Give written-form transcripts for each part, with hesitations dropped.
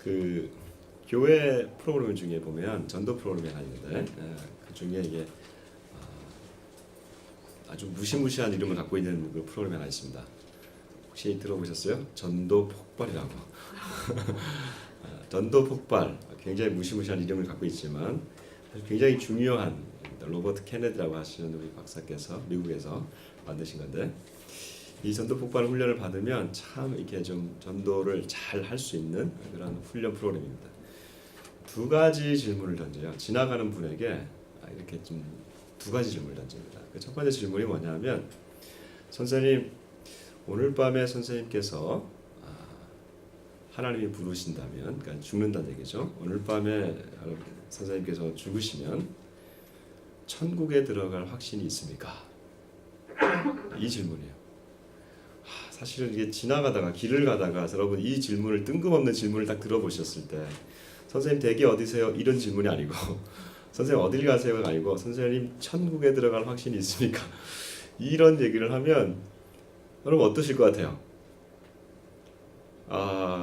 그 교회 프로그램 중에 보면 전도 프로그램이 하나 있는데 그 중에 이게 아주 무시무시한 이름을 갖고 있는 그 프로그램이 하나 있습니다. 혹시 들어보셨어요? 전도 폭발이라고. 전도 폭발, 굉장히 무시무시한 이름을 갖고 있지만 굉장히 중요한 로버트 케네디라고 하시는 우리 박사께서 미국에서 만드신 건데, 이 전도 폭발 훈련을 받으면 참 이렇게 좀 전도를 잘 할 수 있는 그런 훈련 프로그램입니다. 두 가지 질문을 던져요. 지나가는 분에게 이렇게 좀 두 가지 질문을 던집니다. 첫 번째 질문이 뭐냐면, 선생님, 오늘 밤에 선생님께서 하나님이 부르신다면, 그러니까 죽는다는 얘기죠. 오늘 밤에 선생님께서 죽으시면 천국에 들어갈 확신이 있습니까? 이 질문이에요. 사실은 이게 지나가다가 길을 가다가 여러분 이 질문을, 뜬금없는 질문을 딱 들어보셨을 때, 선생님 댁이 어디세요? 이런 질문이 아니고 선생님 어딜 가세요가 아니고, 선생님 천국에 들어갈 확신이 있습니까? 이런 얘기를 하면 여러분 어떠실 것 같아요?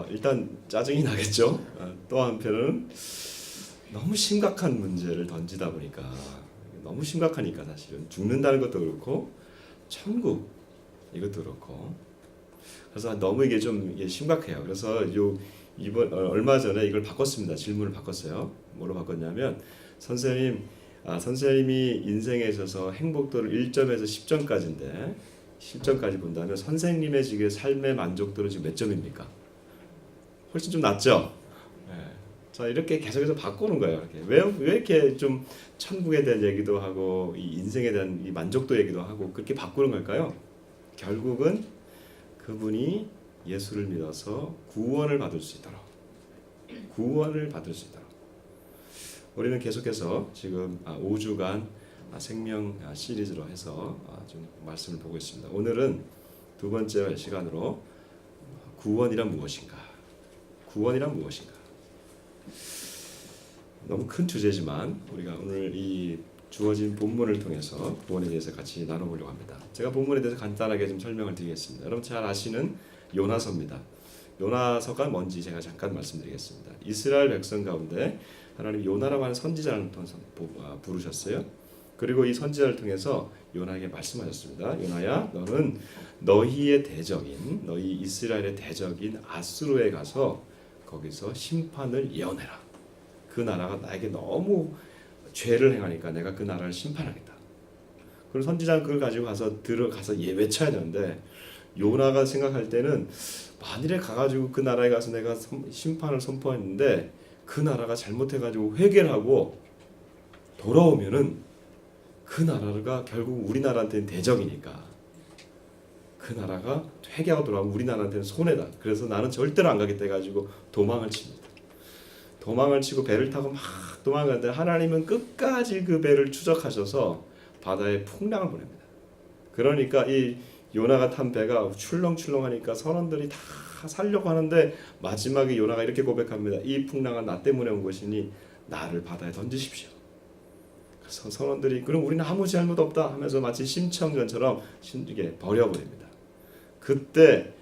일단 짜증이 나겠죠. 또 한편은 너무 심각한 문제를 던지다 보니까, 너무 심각하니까 사실은 죽는다는 것도 그렇고 천국 이것도 그렇고, 그래서 너무 이게 좀 심각해요. 그래서 이번 얼마 전에 이걸 바꿨습니다. 질문을 바꿨어요. 뭐로 바꿨냐면, 선생님이 인생에 있어서 행복도를 1점에서 10점까지인데 10점까지 본다면 선생님의 지금 삶의 만족도는 지금 몇 점입니까? 훨씬 좀 낮죠? 네. 자, 이렇게 계속해서 바꾸는 거예요. 이렇게. 왜 이렇게 좀 천국에 대한 얘기도 하고 이 인생에 대한 이 만족도 얘기도 하고 그렇게 바꾸는 걸까요? 결국은 그분이 예수를 믿어서 구원을 받을 수 있도록, 우리는 계속해서 지금 5주간 생명 시리즈로 해서 좀 말씀을 보고 있습니다. 오늘은 두 번째 시간으로 구원이란 무엇인가? 너무 큰 주제지만 우리가 오늘 이 주어진 본문을 통해서 구원에 대해서 같이 나눠보려고 합니다. 제가 본문에 대해서 간단하게 좀 설명을 드리겠습니다. 여러분 잘 아시는 요나서입니다. 요나서가 뭔지 제가 잠깐 말씀드리겠습니다. 이스라엘 백성 가운데 하나님 요나라고 하는 선지자를 부르셨어요. 그리고 이 선지자를 통해서 요나에게 말씀하셨습니다. 요나야, 너는 너희 이스라엘의 대적인 아수르에 가서 거기서 심판을 예언해라. 그 나라가 나에게 너무 죄를 행하니까 내가 그 나라를 심판하겠다. 그리고 선지자는 그걸 가지고 들어가서 외쳐야 되는데, 요나가 생각할 때는 만일에 가가지고 그 나라에 가서 내가 심판을 선포했는데 그 나라가 잘못해가지고 회개를 하고 돌아오면은 그 나라가 결국 우리나라한테는 대적이니까 그 나라가 회개하고 돌아오면 우리나라한테는 손해다. 그래서 나는 절대로 안 가겠다 해가지고 도망을 칩니다. 도망을 치고 배를 타고 막 도망가는데 하나님은 끝까지 그 배를 추적하셔서 바다에 풍랑을 보냅니다. 그러니까 이 요나가 탄 배가 출렁출렁하니까 선원들이 다 살려고 하는데 마지막에 요나가 이렇게 고백합니다. 이 풍랑은 나 때문에 온 것이니 나를 바다에 던지십시오. 그래서 선원들이 그럼 우리는 아무 잘못 없다 하면서 마치 심청전처럼 이게 버려버립니다. 그때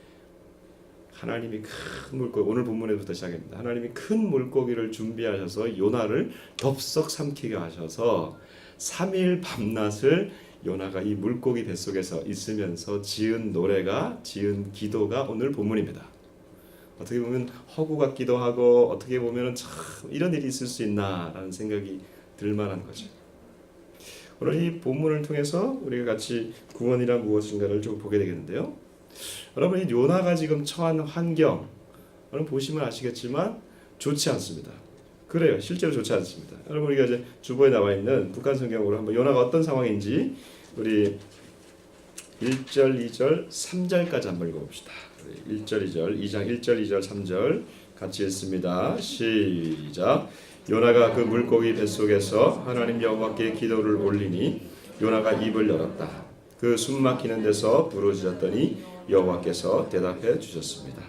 하나님이 큰 물고기, 오늘 본문에부터 시작합니다. 하나님이 큰 물고기를 준비하셔서 요나를 덥석 삼키게 하셔서 3일 밤낮을 요나가 이 물고기 뱃속에서 있으면서 지은 기도가 오늘 본문입니다. 어떻게 보면 허구 같기도 하고, 어떻게 보면 참 이런 일이 있을 수 있나라는 생각이 들만한 거죠. 오늘 이 본문을 통해서 우리가 같이 구원이란 무엇인가를 좀 보게 되겠는데요. 여러분, 이 요나가 지금 처한 환경, 여러분 보시면 아시겠지만 좋지 않습니다. 그래요, 실제로 좋지 않습니다. 여러분, 우리가 이제 주보에 나와 있는 북한 성경으로 한번 요나가 어떤 상황인지 우리 1절, 2절, 3절까지 한번 읽어봅시다. 1절, 2절, 2장 1절, 2절, 3절 같이 읽습니다. 시작. 요나가 그 물고기 뱃속에서 하나님 여호와께 기도를 올리니 요나가 입을 열었다. 그 숨 막히는 데서 부르짖었더니 여호와께서 대답해 주셨습니다.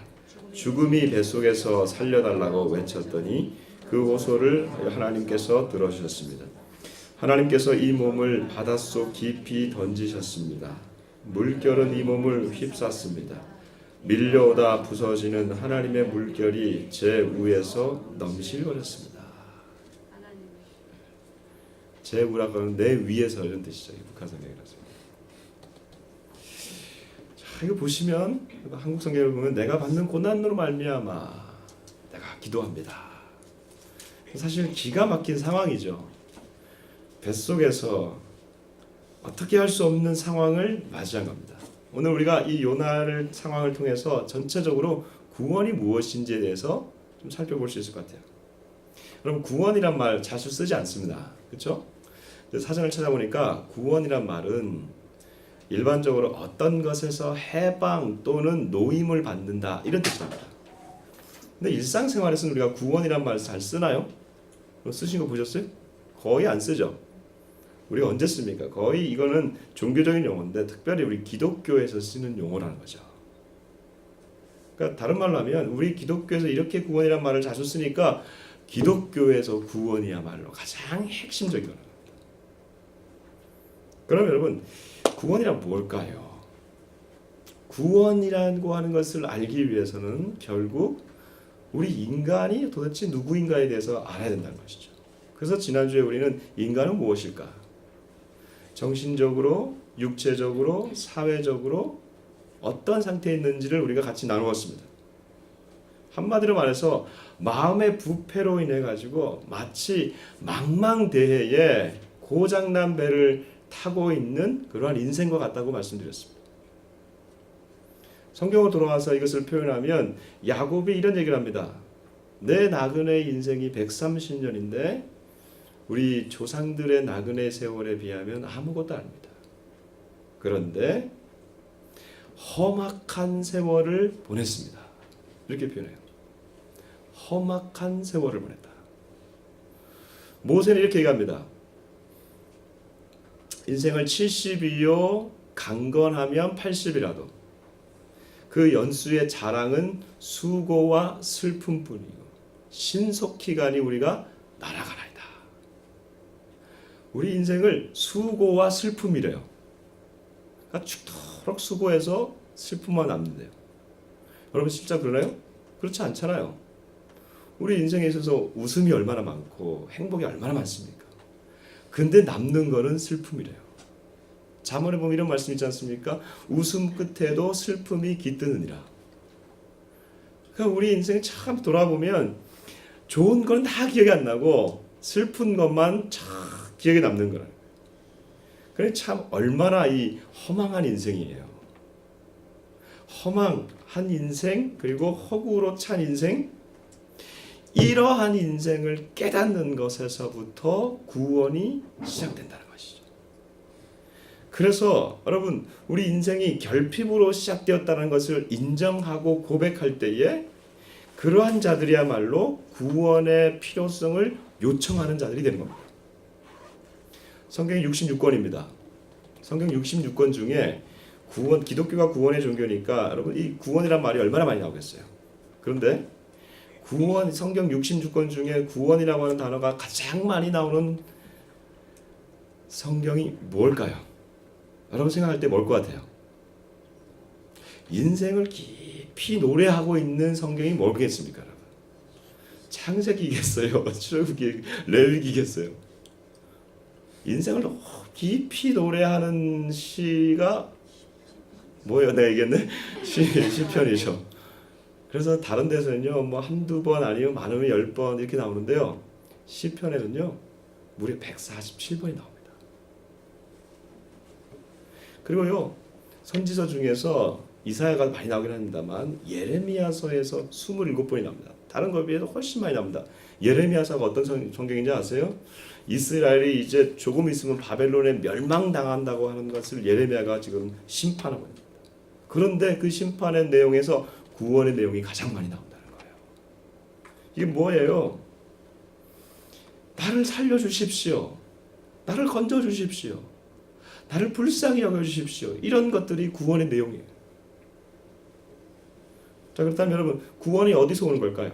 죽음이 뱃속에서 살려달라고 외쳤더니 그 호소를 하나님께서 들어주셨습니다. 하나님께서 이 몸을 바닷속 깊이 던지셨습니다. 물결은 이 몸을 휩쌌습니다. 밀려오다 부서지는 하나님의 물결이 제 위에서 넘실거렸습니다. 제 위라고 하는 내 위에서 이런 뜻이죠. 북한 성경이라서. 자, 이거 보시면 한국 성경을 보면 내가 받는 고난으로 말미암아 내가 기도합니다. 사실 기가 막힌 상황이죠. 뱃속에서 어떻게 할 수 없는 상황을 맞이한 겁니다. 오늘 우리가 이 요나를 상황을 통해서 전체적으로 구원이 무엇인지에 대해서 좀 살펴볼 수 있을 것 같아요. 여러분 구원이란 말 자주 쓰지 않습니다. 그렇죠? 사전을 찾아보니까 구원이란 말은 일반적으로 어떤 것에서 해방 또는 노임을 받는다 이런 뜻입니다. 근데 일상생활에서는 우리가 구원이란 말 잘 쓰나요? 쓰신 거 보셨어요? 거의 안 쓰죠. 우리가 언제 씁니까? 거의 이거는 종교적인 용어인데 특별히 우리 기독교에서 쓰는 용어라는 거죠. 그러니까 다른 말로 하면 우리 기독교에서 이렇게 구원이란 말을 자주 쓰니까 기독교에서 구원이야말로 가장 핵심적인 거예요. 그럼 여러분 구원이란 뭘까요? 구원이라고 하는 것을 알기 위해서는 결국 우리 인간이 도대체 누구인가에 대해서 알아야 된다는 것이죠. 그래서 지난주에 우리는 인간은 무엇일까? 정신적으로, 육체적으로, 사회적으로 어떤 상태에 있는지를 우리가 같이 나누었습니다. 한마디로 말해서 마음의 부패로 인해 가지고 마치 망망대해에 고장난 배를 타고 있는 그러한 인생과 같다고 말씀드렸습니다. 성경으로 돌아와서 이것을 표현하면 야곱이 이런 얘기를 합니다. 내 나그네의 인생이 130년인데 우리 조상들의 나그네 세월에 비하면 아무것도 아닙니다. 그런데 험악한 세월을 보냈습니다. 이렇게 표현해요. 험악한 세월을 보냈다. 모세는 이렇게 얘기합니다. 인생을 70이요 강건하면 80이라도 그 연수의 자랑은 수고와 슬픔뿐이요 신속히 가니 우리가 날아가나이다. 우리 인생을 수고와 슬픔이래요. 그러니까 죽도록 수고해서 슬픔만 남는데요. 여러분 진짜 그러나요? 그렇지 않잖아요. 우리 인생에 있어서 웃음이 얼마나 많고 행복이 얼마나 많습니까? 근데 남는 거는 슬픔이래요. 잠언에 보면 이런 말씀 있지 않습니까? 웃음 끝에도 슬픔이 깃드느니라. 그러니까 우리 인생 참 돌아보면 좋은 건 다 기억이 안 나고 슬픈 것만 참 기억에 남는 거라. 그래 참 얼마나 이 허망한 인생이에요. 허망한 인생 그리고 허구로 찬 인생. 이러한 인생을 깨닫는 것에서부터 구원이 시작된다는 것이죠. 그래서 여러분 우리 인생이 결핍으로 시작되었다는 것을 인정하고 고백할 때에 그러한 자들이야말로 구원의 필요성을 요청하는 자들이 되는 겁니다. 성경 66권입니다. 성경 66권 중에 구원, 기독교가 구원의 종교니까 여러분 이 구원이란 말이 얼마나 많이 나오겠어요. 그런데 구원, 성경 66권 중에 구원이라고 하는 단어가 가장 많이 나오는 성경이 뭘까요? 여러분 생각할 때 뭘 것 같아요? 인생을 깊이 노래하고 있는 성경이 뭐겠습니까? 여러분? 창세기겠어요? 출애굽기, 레위기겠어요? 인생을 깊이 노래하는 시가 뭐예요? 내가 얘기했네? 시편이죠. 그래서 다른 데서는요, 뭐 한두 번 아니면 많으면 10번 이렇게 나오는데요. 시편에는요, 무려 147번이 나옵니다. 그리고요, 선지서 중에서 이사야가 많이 나오긴 합니다만 예레미야서에서 27번이 나옵니다. 다른 것에 비해서 훨씬 많이 나옵니다. 예레미야서가 어떤 성경인지 아세요? 이스라엘이 이제 조금 있으면 바벨론에 멸망당한다고 하는 것을 예레미야가 지금 심판하고 있습니다. 그런데 그 심판의 내용에서 구원의 내용이 가장 많이 나온다는 거예요. 이게 뭐예요? 나를 살려주십시오. 나를 건져주십시오. 나를 불쌍히 여겨주십시오. 이런 것들이 구원의 내용이에요. 자, 그렇다면 여러분 구원이 어디서 오는 걸까요?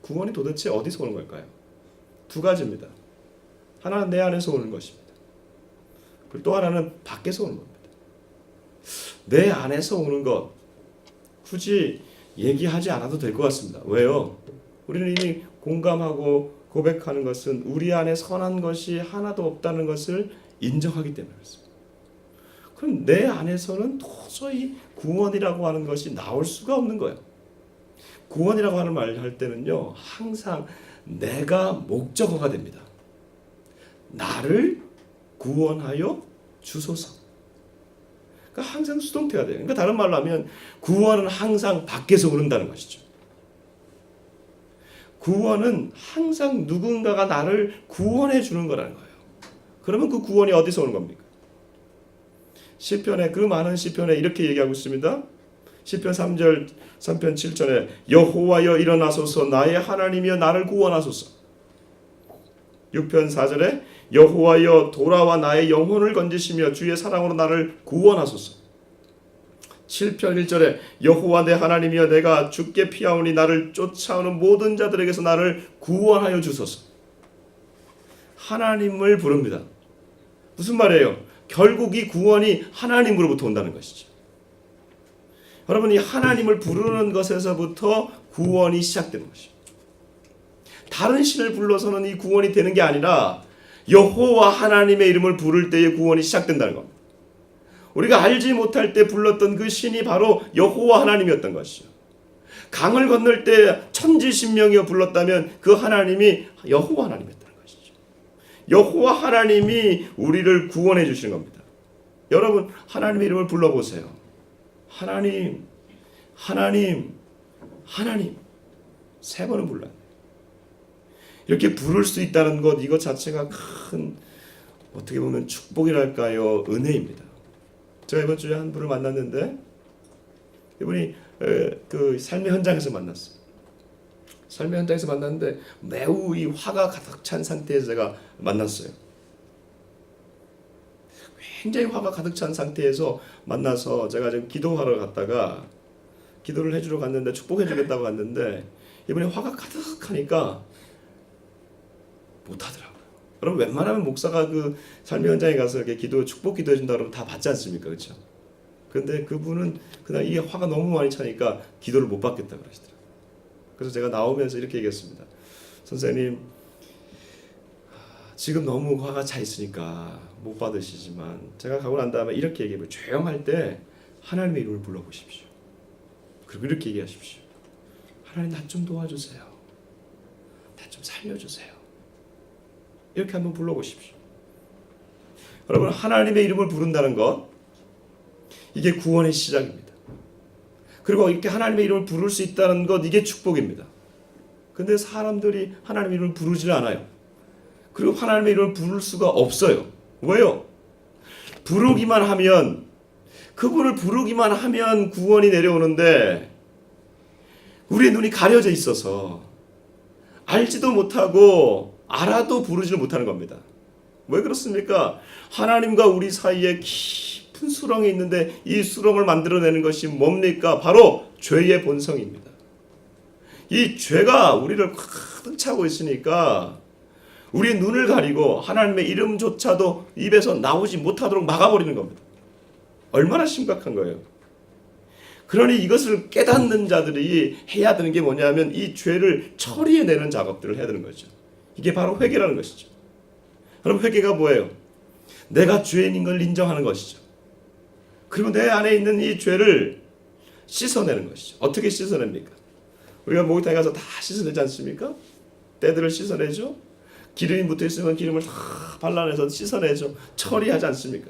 구원이 도대체 어디서 오는 걸까요? 두 가지입니다. 하나는 내 안에서 오는 것입니다. 그리고 또 하나는 밖에서 오는 겁니다. 내 안에서 오는 것, 굳이 얘기하지 않아도 될 것 같습니다. 왜요? 우리는 이미 공감하고 고백하는 것은 우리 안에 선한 것이 하나도 없다는 것을 인정하기 때문에 그렇습니다. 그럼 내 안에서는 도저히 구원이라고 하는 것이 나올 수가 없는 거예요. 구원이라고 하는 말을 할 때는요, 항상 내가 목적어가 됩니다. 나를 구원하여 주소서. 그러니까 항상 수동태가 돼요. 그러니까 다른 말로 하면 구원은 항상 밖에서 오른다는 것이죠. 구원은 항상 누군가가 나를 구원해 주는 거라는 거예요. 그러면 그 구원이 어디서 오는 겁니까? 시편에, 그 많은 시편에 이렇게 얘기하고 있습니다. 시편 3편 7절에 여호와여 일어나소서, 나의 하나님이여 나를 구원하소서. 6편 4절에 여호와여 돌아와 나의 영혼을 건지시며 주의 사랑으로 나를 구원하소서. 7편 1절에 여호와 내 하나님이여 내가 주께 피하오니 나를 쫓아오는 모든 자들에게서 나를 구원하여 주소서. 하나님을 부릅니다. 무슨 말이에요? 결국 이 구원이 하나님으로부터 온다는 것이죠. 여러분이 하나님을 부르는 것에서부터 구원이 시작되는 것이죠. 다른 신을 불러서는 이 구원이 되는 게 아니라 여호와 하나님의 이름을 부를 때에 구원이 시작된다는 겁니다. 우리가 알지 못할 때 불렀던 그 신이 바로 여호와 하나님이었던 것이죠. 강을 건널 때 천지신명이여 불렀다면 그 하나님이 여호와 하나님이었다는 것이죠. 여호와 하나님이 우리를 구원해 주시는 겁니다. 여러분 하나님의 이름을 불러보세요. 하나님, 하나님, 하나님 3번은 불러야 돼요. 이렇게 부를 수 있다는 것, 이것 자체가 큰 어떻게 보면 축복이랄까요, 은혜입니다. 제가 이번 주에 한 분을 만났는데 이분이 그 삶의 현장에서 만났어요. 삶의 현장에서 만났는데 매우 이 화가 가득 찬 상태에서 제가 만났어요. 굉장히 화가 가득 찬 상태에서 만나서 제가 지금 기도하러 갔다가 기도를 해주러 갔는데 축복해 주겠다고 갔는데 이분이 화가 가득하니까 못하더라고요. 여러분 웬만하면 목사가 그 삶의 현장에 가서 이렇게 축복 기도해 준다 그러면 다 받지 않습니까? 그렇죠? 근데 그분은 그날 이게 화가 너무 많이 차니까 기도를 못 받겠다 그러시더라고요. 그래서 제가 나오면서 이렇게 얘기했습니다. 선생님, 지금 너무 화가 차 있으니까 못 받으시지만 제가 가고 난 다음에 이렇게 얘기해요. 조용할 때 하나님의 이름을 불러보십시오. 그리고 이렇게 얘기하십시오. 하나님 나 좀 도와주세요. 나 좀 살려주세요. 이렇게 한번 불러보십시오. 여러분 하나님의 이름을 부른다는 것, 이게 구원의 시작입니다. 그리고 이렇게 하나님의 이름을 부를 수 있다는 것, 이게 축복입니다. 근데 사람들이 하나님의 이름을 부르질 않아요. 그리고 하나님의 이름을 부를 수가 없어요. 왜요? 부르기만 하면, 그분을 부르기만 하면 구원이 내려오는데 우리의 눈이 가려져 있어서 알지도 못하고 알아도 부르지를 못하는 겁니다. 왜 그렇습니까? 하나님과 우리 사이에 깊은 수렁이 있는데 이 수렁을 만들어내는 것이 뭡니까? 바로 죄의 본성입니다. 이 죄가 우리를 가득 차고 있으니까 우리의 눈을 가리고 하나님의 이름조차도 입에서 나오지 못하도록 막아버리는 겁니다. 얼마나 심각한 거예요. 그러니 이것을 깨닫는 자들이 해야 되는 게 뭐냐면 이 죄를 처리해내는 작업들을 해야 되는 거죠. 이게 바로 회개라는 것이죠. 여러분 회개가 뭐예요? 내가 죄인인 걸 인정하는 것이죠. 그리고 내 안에 있는 이 죄를 씻어내는 것이죠. 어떻게 씻어냅니까? 우리가 목욕탕에 가서 다 씻어내지 않습니까? 때들을 씻어내죠. 기름이 묻어있으면 기름을 다 발라내서 씻어내죠. 처리하지 않습니까?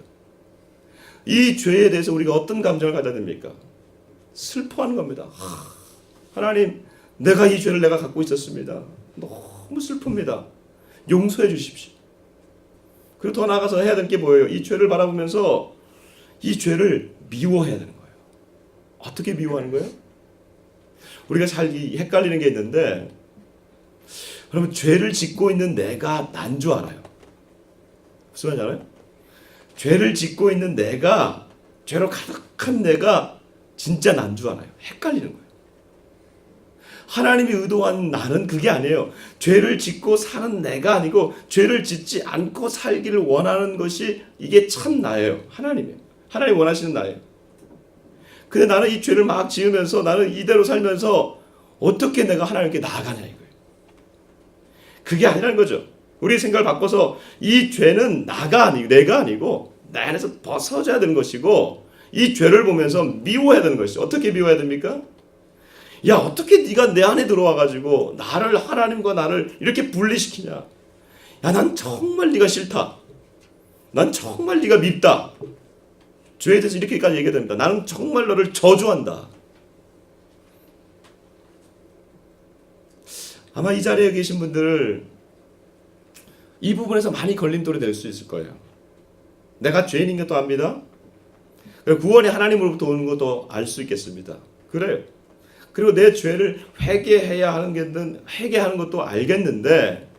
이 죄에 대해서 우리가 어떤 감정을 가져야 됩니까? 슬퍼하는 겁니다. 하나님, 내가 이 죄를 내가 갖고 있었습니다. 너무 슬픕니다. 용서해 주십시오. 그리고 더 나아가서 해야 될 게 뭐예요? 이 죄를 바라보면서 이 죄를 미워해야 되는 거예요. 어떻게 미워하는 거예요? 우리가 잘 헷갈리는 게 있는데, 여러분 죄를 짓고 있는 내가 난 줄 알아요. 무슨 말인지 알아요? 죄를 짓고 있는 내가, 죄로 가득한 내가 진짜 난 줄 알아요. 헷갈리는 거예요. 하나님이 의도한 나는 그게 아니에요. 죄를 짓고 사는 내가 아니고 죄를 짓지 않고 살기를 원하는 것이 이게 참 나예요. 하나님이에요. 하나님 원하시는 나예요. 근데 나는 이 죄를 막 지으면서 나는 이대로 살면서 어떻게 내가 하나님께 나아가냐 이거예요. 그게 아니라는 거죠. 우리 생각을 바꿔서 이 죄는 나가 아니고 내가 아니고 내 안에서 벗어져야 되는 것이고 이 죄를 보면서 미워해야 되는 것이죠. 어떻게 미워해야 됩니까? 야, 어떻게 네가 내 안에 들어와가지고 나를 하나님과 나를 이렇게 분리시키냐. 야, 난 정말 네가 싫다. 난 정말 네가 밉다. 죄에 대해서 이렇게까지 얘기해야 됩니다. 나는 정말 너를 저주한다. 아마 이 자리에 계신 분들 이 부분에서 많이 걸림돌이 될 수 있을 거예요. 내가 죄인인 것도 압니다. 구원이 하나님으로부터 오는 것도 알 수 있겠습니다. 그래요. 그리고 내 죄를 회개해야 하는 회개하는 것도 알겠는데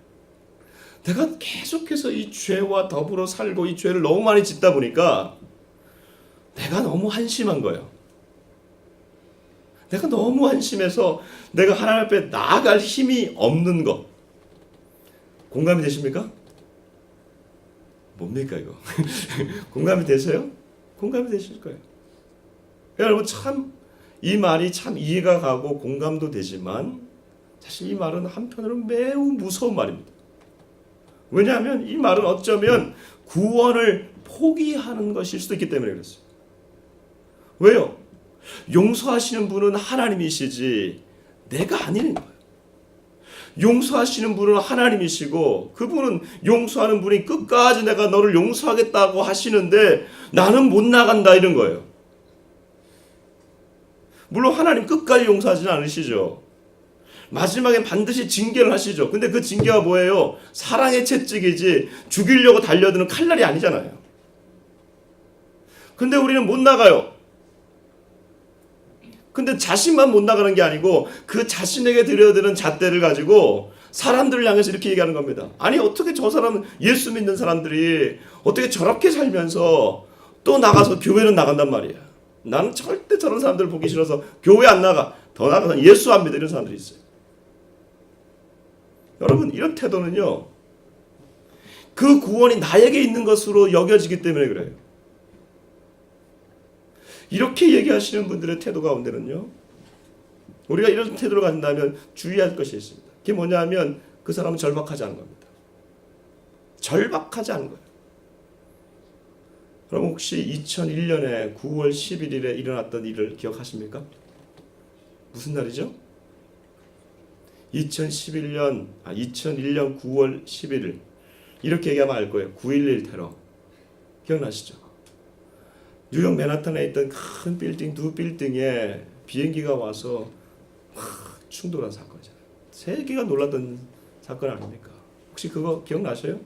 내가 계속해서 이 죄와 더불어 살고 이 죄를 너무 많이 짓다 보니까 내가 너무 한심한 거예요. 내가 너무 한심해서 내가 하나님 앞에 나아갈 힘이 없는 것. 공감이 되십니까? 뭡니까 이거? 공감이 되세요? 공감이 되실 거예요. 여러분 참 이 말이 참 이해가 가고 공감도 되지만 사실 이 말은 한편으로 매우 무서운 말입니다. 왜냐하면 이 말은 어쩌면 구원을 포기하는 것일 수도 있기 때문에 그렇습니다. 왜요? 용서하시는 분은 하나님이시지 내가 아닌 거예요. 용서하시는 분은 하나님이시고 그분은 용서하는 분이 끝까지 내가 너를 용서하겠다고 하시는데 나는 못 나간다 이런 거예요. 물론 하나님 끝까지 용서하지는 않으시죠. 마지막엔 반드시 징계를 하시죠. 근데 그 징계가 뭐예요? 사랑의 채찍이지 죽이려고 달려드는 칼날이 아니잖아요. 근데 우리는 못 나가요. 근데 자신만 못 나가는 게 아니고 그 자신에게 드려야 되는 잣대를 가지고 사람들을 향해서 이렇게 얘기하는 겁니다. 아니 어떻게 저 사람 예수 믿는 사람들이 어떻게 저렇게 살면서 또 나가서 교회는 나간단 말이야. 나는 절대 저런 사람들 보기 싫어서 교회 안 나가. 더 나가서 예수 안 믿어 이런 사람들이 있어요. 여러분 이런 태도는요. 그 구원이 나에게 있는 것으로 여겨지기 때문에 그래요. 이렇게 얘기하시는 분들의 태도 가운데는요. 우리가 이런 태도를 가진다면 주의할 것이 있습니다. 그게 뭐냐면 그 사람은 절박하지 않은 겁니다. 절박하지 않은 거예요. 그럼 혹시 2001년에 9월 11일에 일어났던 일을 기억하십니까? 무슨 날이죠? 2001년 9월 11일 이렇게 얘기하면 알 거예요. 9.11 테러 기억나시죠? 뉴욕 맨하탄에 있던 큰 빌딩 두 빌딩에 비행기가 와서 충돌한 사건이잖아요. 세계가 놀랐던 사건 아닙니까? 혹시 그거 기억나셔요?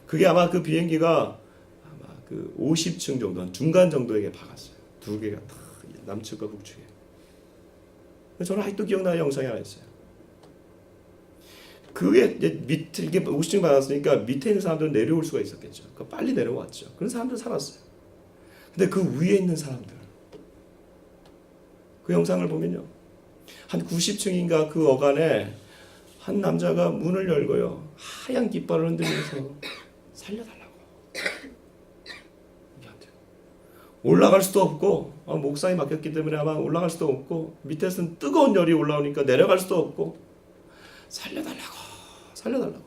그게 아마 그 비행기가 아마 그 50층 정도, 중간 정도에게 박았어요. 두 개가 다 남측과 북측에. 저는 아직도 기억나는 영상이 하나 있어요. 그게 밑에 이게 50층 받았으니까 밑에 있는 사람들은 내려올 수가 있었겠죠. 그러니까 빨리 내려왔죠. 그런 사람들 살았어요. 근데 그 위에 있는 사람들, 그 영상을 보면요, 한 90층인가 그 어간에 한 남자가 문을 열고요, 하얀 깃발을 흔들면서 살려달라고. 올라갈 수도 없고 목상이 막혔기 때문에 아마 올라갈 수도 없고 밑에서는 뜨거운 열이 올라오니까 내려갈 수도 없고 살려달라고.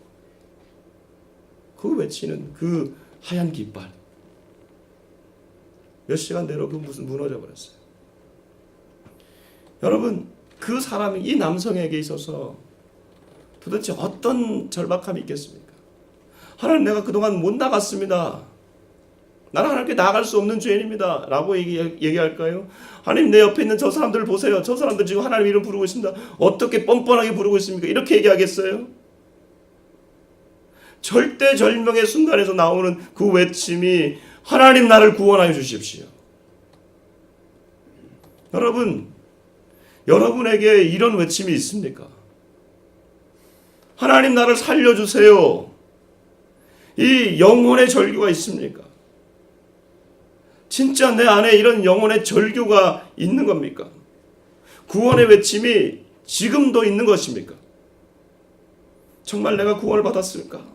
그 외치는 그 하얀 깃발. 몇 시간 내로 그 무슨 무너져 버렸어요. 여러분 그 사람이 이 남성에게 있어서 도대체 어떤 절박함이 있겠습니까? 하나님 내가 그동안 못 나갔습니다. 나는 하나님께 나아갈 수 없는 죄인입니다. 라고 얘기할까요? 하나님 내 옆에 있는 저 사람들을 보세요. 저 사람들 지금 하나님 이름 부르고 있습니다. 어떻게 뻔뻔하게 부르고 있습니까? 이렇게 얘기하겠어요? 절대절명의 순간에서 나오는 그 외침이 하나님 나를 구원하여 주십시오. 여러분, 여러분에게 이런 외침이 있습니까? 하나님 나를 살려주세요. 이 영혼의 절규가 있습니까? 진짜 내 안에 이런 영혼의 절규가 있는 겁니까? 구원의 외침이 지금도 있는 것입니까? 정말 내가 구원을 받았을까?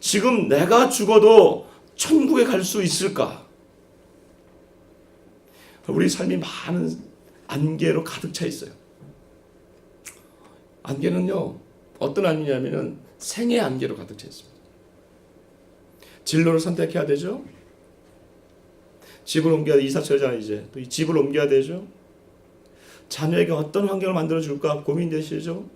지금 내가 죽어도 천국에 갈 수 있을까? 우리 삶이 많은 안개로 가득 차 있어요. 안개는요, 어떤 안개냐면은 생의 안개로 가득 차 있습니다. 진로를 선택해야 되죠. 집을 옮겨야 돼. 이사처잖아요. 이제 또 이 집을 옮겨야 되죠. 자녀에게 어떤 환경을 만들어줄까 고민되시죠.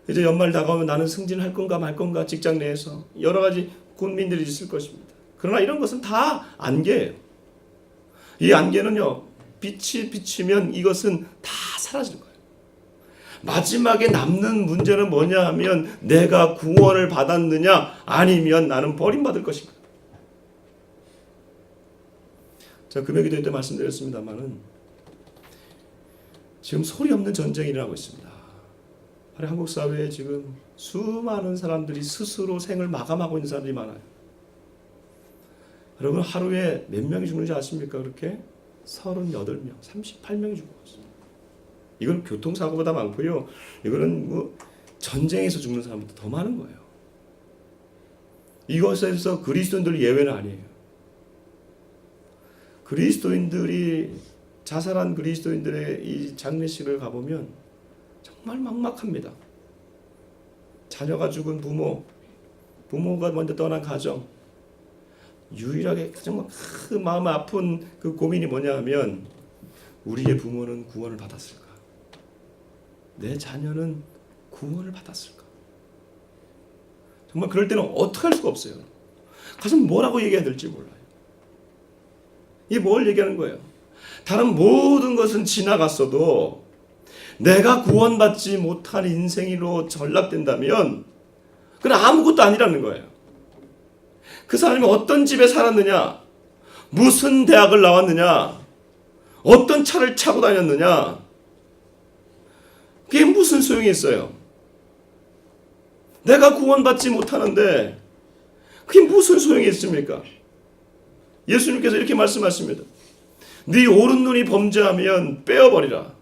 이제 연말 다가오면 나는 승진할 건가 말 건가, 직장 내에서 여러 가지 고민들이 있을 것입니다. 그러나 이런 것은 다 안개예요. 이 안개는요, 빛이 비치면 이것은 다 사라지는 거예요. 마지막에 남는 문제는 뭐냐 하면 내가 구원을 받았느냐 아니면 나는 버림받을 것인가. 자, 금요 기도 때 말씀드렸습니다만은 지금 소리 없는 전쟁이 일어나고 있습니다. 한국 사회에 지금 수많은 사람들이 스스로 생을 마감하고 있는 사람들이 많아요. 여러분, 하루에 몇 명이 죽는지 아십니까? 그렇게 38명, 38명이 죽었어요. 이건 교통사고보다 많고요. 이거는 뭐 전쟁에서 죽는 사람보다 더 많은 거예요. 이것에서 그리스도인들 예외는 아니에요. 그리스도인들이 자살한 그리스도인들의 이 장례식을 가보면 정말 막막합니다. 자녀가 죽은 부모가 먼저 떠난 가정, 유일하게 정말 그 마음 아픈 그 고민이 뭐냐 하면 우리의 부모는 구원을 받았을까? 내 자녀는 구원을 받았을까? 정말 그럴 때는 어떻게 할 수가 없어요. 가서 뭐라고 얘기해야 될지 몰라요. 이게 뭘 얘기하는 거예요? 다른 모든 것은 지나갔어도 내가 구원받지 못한 인생으로 전락된다면 그건 아무것도 아니라는 거예요. 그 사람이 어떤 집에 살았느냐, 무슨 대학을 나왔느냐, 어떤 차를 타고 다녔느냐, 그게 무슨 소용이 있어요? 내가 구원받지 못하는데 그게 무슨 소용이 있습니까? 예수님께서 이렇게 말씀하십니다. 네 오른 눈이 범죄하면 빼어버리라.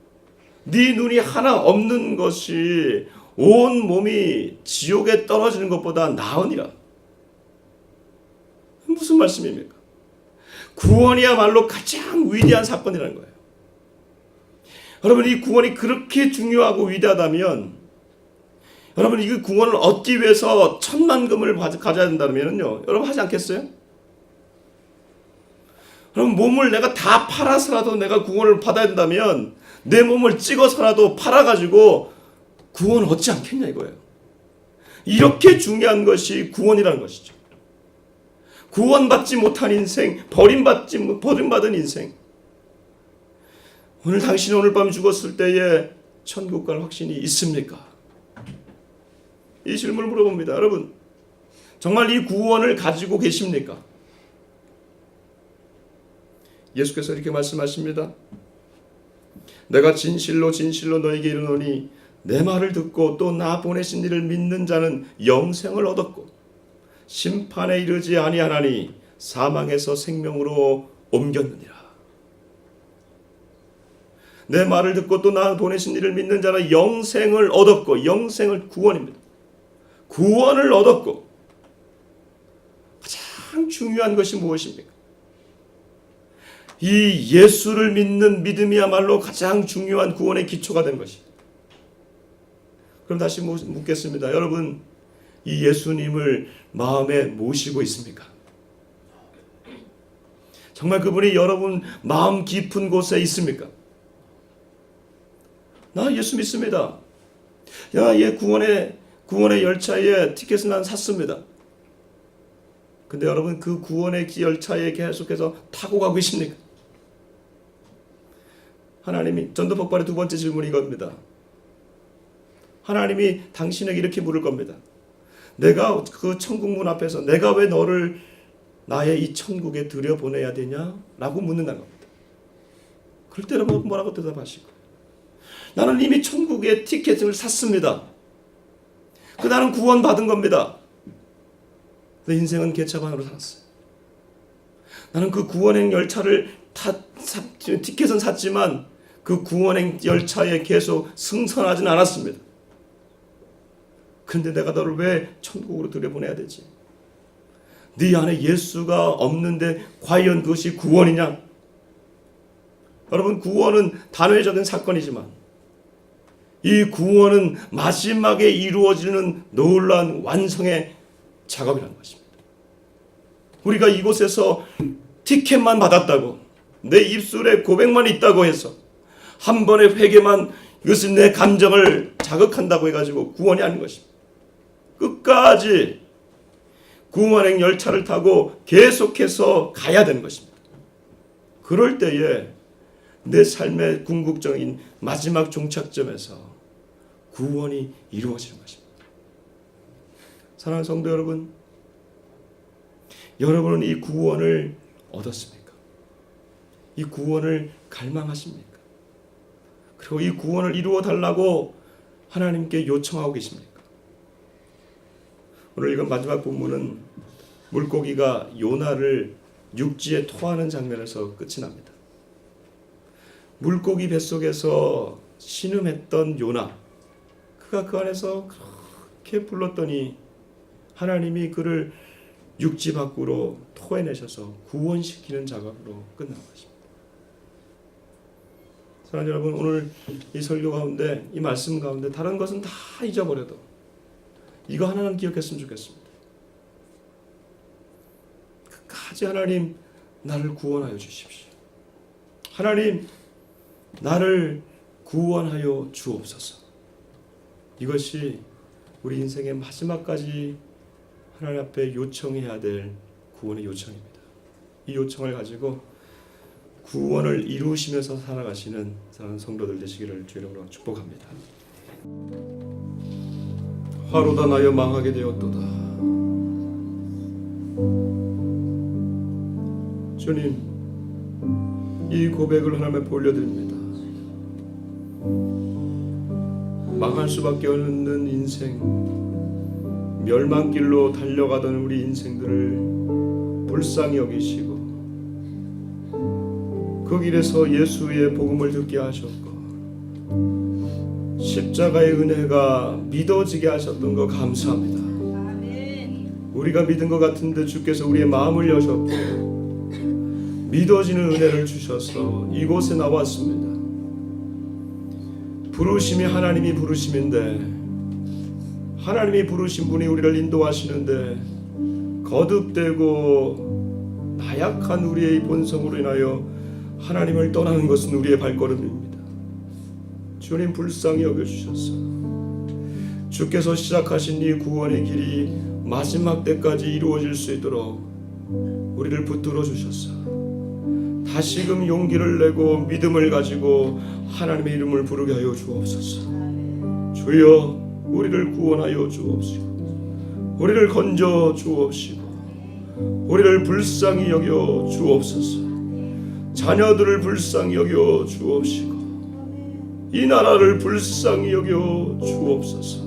네 눈이 하나 없는 것이 온 몸이 지옥에 떨어지는 것보다 나으니라. 무슨 말씀입니까? 구원이야말로 가장 위대한 사건이라는 거예요. 여러분, 이 구원이 그렇게 중요하고 위대하다면 여러분, 이 구원을 얻기 위해서 10,000,000금을 가져야 된다면요, 여러분 하지 않겠어요? 여러분, 몸을 내가 다 팔아서라도 내가 구원을 받아야 된다면 내 몸을 찍어서라도 팔아가지고 구원을 얻지 않겠냐 이거예요. 이렇게 중요한 것이 구원이라는 것이죠. 구원받지 못한 인생, 버림받은 인생. 오늘 당신이 오늘 밤 죽었을 때에 천국 갈 확신이 있습니까? 이 질문을 물어봅니다. 여러분, 정말 이 구원을 가지고 계십니까? 예수께서 이렇게 말씀하십니다. 내가 진실로 진실로 너에게 이르노니 내 말을 듣고 또 나 보내신 이를 믿는 자는 영생을 얻었고 심판에 이르지 아니하나니 사망에서 생명으로 옮겼느니라. 내 말을 듣고 또 나 보내신 이를 믿는 자는 영생을 얻었고, 영생을 구원입니다. 구원을 얻었고, 가장 중요한 것이 무엇입니까? 이 예수를 믿는 믿음이야말로 가장 중요한 구원의 기초가 된 것입니다. 그럼 다시 묻겠습니다. 여러분, 이 예수님을 마음에 모시고 있습니까? 정말 그분이 여러분 마음 깊은 곳에 있습니까? 나 예수 믿습니다. 얘 구원의 열차에 티켓을 난 샀습니다. 근데 여러분, 그 구원의 열차에 계속해서 타고 가고 계십니까? 하나님이 전도 폭발의 두 번째 질문이 이겁니다. 하나님이 당신에게 이렇게 물을 겁니다. 내가 그 천국 문 앞에서 내가 왜 너를 나의 이 천국에 들여보내야 되냐? 라고 묻는다는 겁니다. 그럴 때 여러분 뭐라고 대답하시고? 나는 이미 천국의 티켓을 샀습니다. 나는 구원받은 겁니다. 내 인생은 개차반으로 살았어요. 나는 그 구원행 열차를 티켓은 샀지만 그 구원행 열차에 계속 승선하지는 않았습니다. 근데 내가 너를 왜 천국으로 들여보내야 되지? 네 안에 예수가 없는데 과연 그것이 구원이냐? 여러분, 구원은 단회적인 사건이지만 이 구원은 마지막에 이루어지는 놀라운 완성의 작업이라는 것입니다. 우리가 이곳에서 티켓만 받았다고, 내 입술에 고백만 있다고 해서 한 번의 회개만 이것은 내 감정을 자극한다고 해가지고 구원이 아닌 것입니다. 끝까지 구원의 열차를 타고 계속해서 가야 되는 것입니다. 그럴 때에 내 삶의 궁극적인 마지막 종착점에서 구원이 이루어지는 것입니다. 사랑하는 성도 여러분, 여러분은 이 구원을 얻었습니까? 이 구원을 갈망하십니까? 그리고 이 구원을 이루어 달라고 하나님께 요청하고 계십니까? 오늘 읽은 마지막 본문은 물고기가 요나를 육지에 토하는 장면에서 끝이 납니다. 물고기 뱃속에서 신음했던 요나, 그가 그 안에서 그렇게 불렀더니 하나님이 그를 육지 밖으로 토해내셔서 구원시키는 작업으로 끝난 것입니다. 사랑하는 여러분, 오늘 이 설교 가운데, 이 말씀 가운데 다른 것은 다 잊어버려도 이거 하나는 기억했으면 좋겠습니다. 끝까지 하나님, 나를 구원하여 주십시오. 하나님, 나를 구원하여 주옵소서. 이것이 우리 인생의 마지막까지 하나님 앞에 요청해야 될 구원의 요청입니다. 이 요청을 가지고 구원을 이루시면서 살아가시는 사랑하는 성도들 되시기를 주 이름으로 축복합니다. 화로다 나여 망하게 되었도다. 주님, 이 고백을 하나님 앞에 올려드립니다. 망할 수밖에 없는 인생, 멸망길로 달려가던 우리 인생들을 불쌍히 여기시고 그 길에서 예수의 복음을 듣게 하셨고 십자가의 은혜가 믿어지게 하셨던 거 감사합니다. 우리가 믿은 것 같은데 주께서 우리의 마음을 여셨고 믿어지는 은혜를 주셔서 이곳에 나왔습니다. 부르심이 하나님이 부르심인데, 하나님이 부르신 분이 우리를 인도하시는데 거듭되고 나약한 우리의 본성으로 인하여 하나님을 떠나는 것은 우리의 발걸음입니다. 주님, 불쌍히 여겨주셔서 주께서 시작하신 이 구원의 길이 마지막 때까지 이루어질 수 있도록 우리를 붙들어 주셔서 다시금 용기를 내고 믿음을 가지고 하나님의 이름을 부르게 하여 주옵소서. 주여, 우리를 구원하여 주옵시고 우리를 건져 주옵시고 우리를 불쌍히 여겨 주옵소서. 자녀들을 불쌍히 여겨 주옵시고 이 나라를 불쌍히 여겨 주옵소서.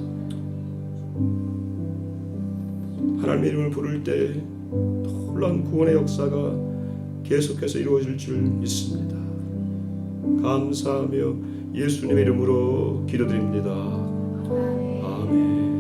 하나님의 이름을 부를 때 놀라운 구원의 역사가 계속해서 이루어질 줄 믿습니다. 감사하며 예수님의 이름으로 기도드립니다. 아멘.